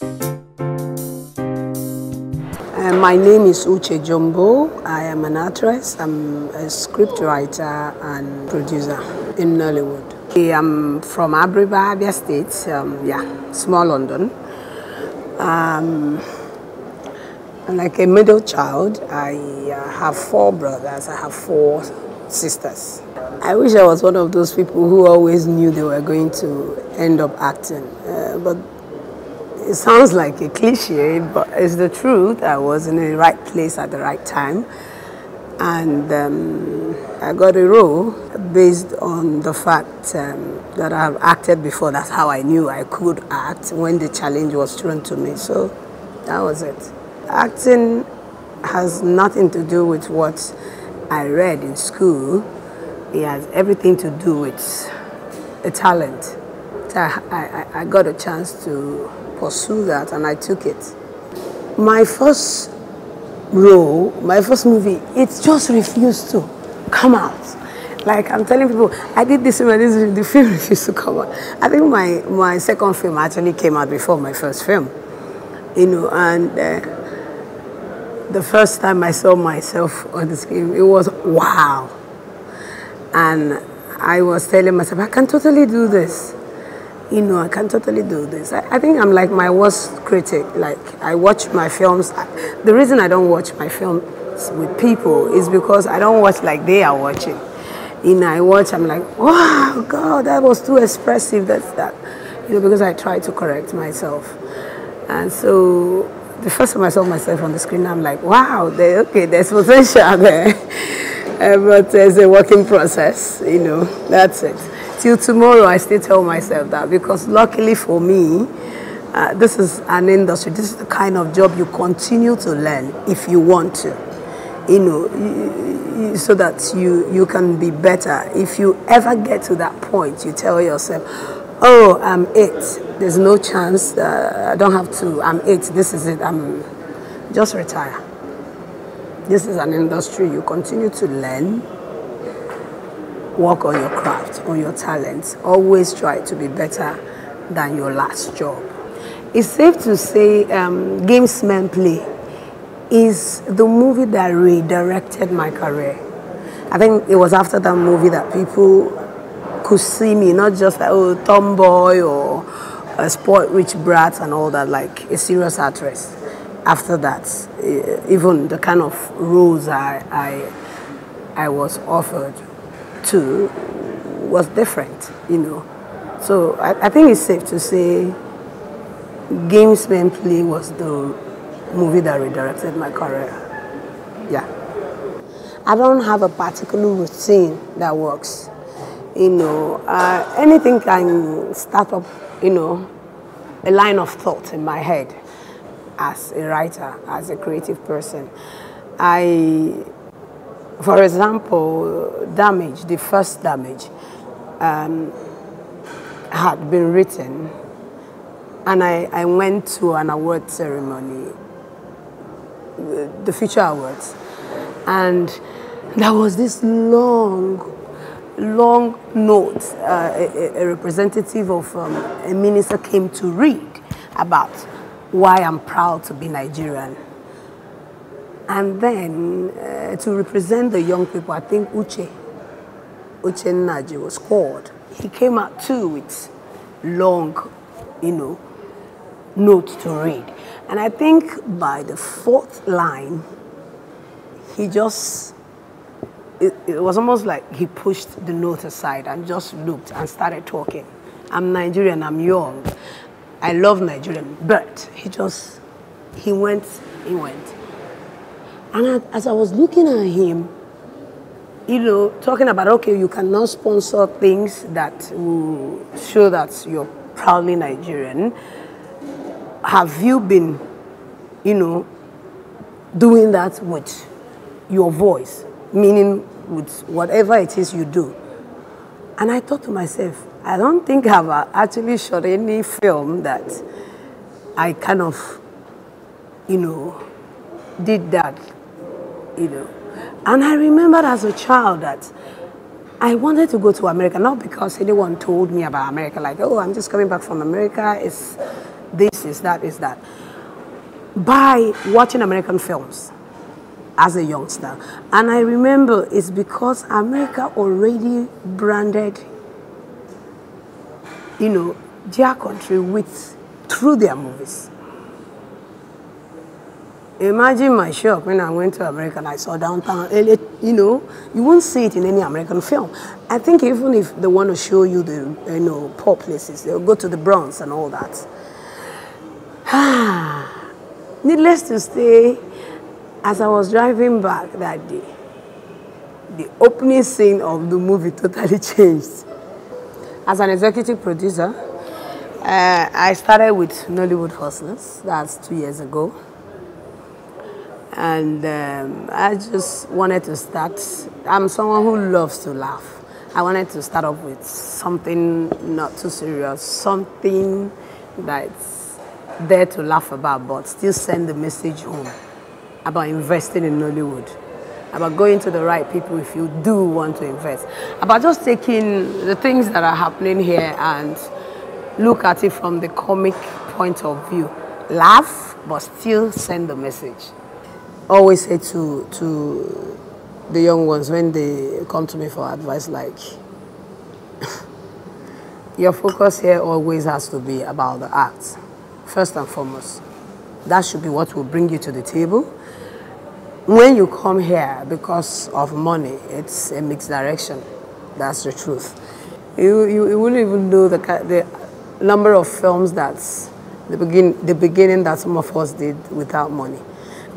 My name is Uche Jumbo. I am an actress. I'm a scriptwriter and producer in Nollywood. I'm from Abriba, Abia State, small London. I'm like a middle child. I have 4 brothers. I have 4 sisters. I wish I was one of those people who always knew they were going to end up acting, but it sounds like a cliche, but it's the truth. I was in the right place at the right time, and I got a role based on the fact that I've acted before. That's how I knew I could act when the challenge was thrown to me. So that was it. Acting has nothing to do with what I read in school. It has everything to do with a talent. So I got a chance to pursue that, and I took it. My first role, my first movie, it just refused to come out. Like I'm telling people, I did this and the film refused to come out. I think my second film actually came out before my first film, and the first time I saw myself on the screen, it was wow. And I was telling myself, I can totally do this. I can totally do this. I think I'm like my worst critic. Like, I watch my films. The reason I don't watch my films with people is because I don't watch like they are watching. I watch, I'm like, wow, God, that was too expressive. That's that. Because I try to correct myself. And so the first time I saw myself on the screen, I'm like, wow, there's potential there. But there's a working process, that's it. Till tomorrow, I still tell myself that, because luckily for me, this is an industry. This is the kind of job you continue to learn if you want to, so that you can be better. If you ever get to that point, you tell yourself, oh, I'm it. There's no chance. I don't have to. I'm it. This is it. Just retire. This is an industry you continue to learn. Work on your craft, on your talents. Always try to be better than your last job. It's safe to say Gamesmen Play is the movie that redirected my career. I think it was after that movie that people could see me, not just like, oh, tomboy or a spoiled rich brat and all that, like a serious actress. After that, even the kind of roles I was offered to was different, So I think it's safe to say Gamesmen Play was the movie that redirected my career. Yeah. I don't have a particular routine that works. Anything can start up, a line of thought in my head as a writer, as a creative person. For example, Damage, the first Damage, had been written, and I went to an award ceremony, the Future Awards, and there was this long note a representative of a minister came to read about why I'm proud to be Nigerian. And then to represent the young people, I think Uche Jombo was called. He came out too with long, notes to read. And I think by the 4th line, he just, it was almost like he pushed the note aside and just looked and started talking. I'm Nigerian, I'm young, I love Nigerian, but he went. And as I was looking at him, talking about, okay, you can now sponsor things that will show that you're proudly Nigerian. Have you been, doing that with your voice, meaning with whatever it is you do? And I thought to myself, I don't think I've actually shot any film that I kind of, did that. And I remembered as a child that I wanted to go to America, not because anyone told me about America, like, oh, I'm just coming back from America, it's this is that. By watching American films as a youngster. And I remember it's because America already branded, you know, their country through their movies. Imagine my shock when I went to America and I saw downtown LA, you know, you won't see it in any American film. I think even if they want to show you the, you know, poor places, they'll go to the Bronx and all that. Needless to say, as I was driving back that day, the opening scene of the movie totally changed. As an executive producer, I started with Nollywood Hustlers. That's 2 years ago. And I just wanted to start. I'm someone who loves to laugh. I wanted to start off with something not too serious, something that's there to laugh about, but still send the message home about investing in Nollywood, about going to the right people if you do want to invest, about just taking the things that are happening here and look at it from the comic point of view. Laugh, but still send the message. Always say to the young ones when they come to me for advice, like, your focus here always has to be about the art, first and foremost. That should be what will bring you to the table. When you come here because of money, it's a mixed direction. That's the truth. You wouldn't even know the number of films that's the beginning that some of us did without money.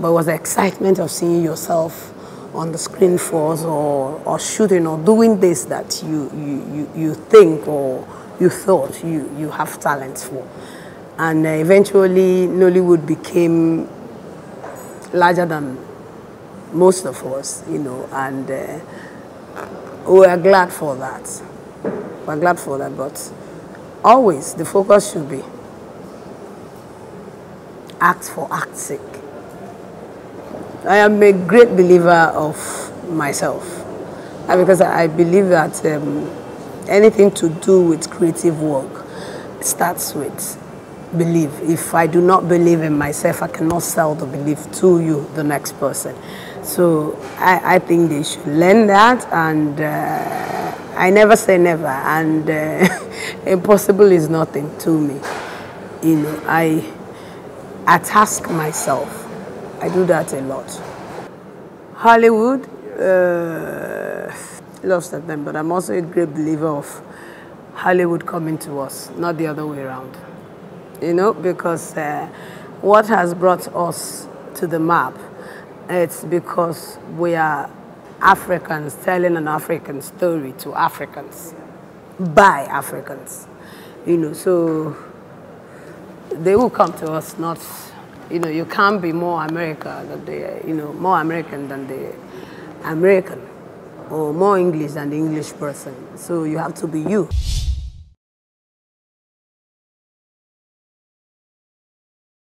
But it was the excitement of seeing yourself on the screen force or shooting or doing this that you think or you thought you have talent for. And eventually Nollywood became larger than most of us, you know, and we are glad for that. We're glad for that, but always the focus should be act for act's sake. I am a great believer of myself because I believe that anything to do with creative work starts with belief. If I do not believe in myself, I cannot sell the belief to you, the next person. So I think they should learn that, and I never say never, and impossible is nothing to me. You know, I task myself. I do that a lot. Hollywood loves them, but I'm also a great believer of Hollywood coming to us, not the other way around. You know, because what has brought us to the map, it's because we are Africans telling an African story to Africans, by Africans. You know, so they will come to us, not, you know, you can't be more America than the, you know, more American than the American, or more English than the English person. So you have to be you.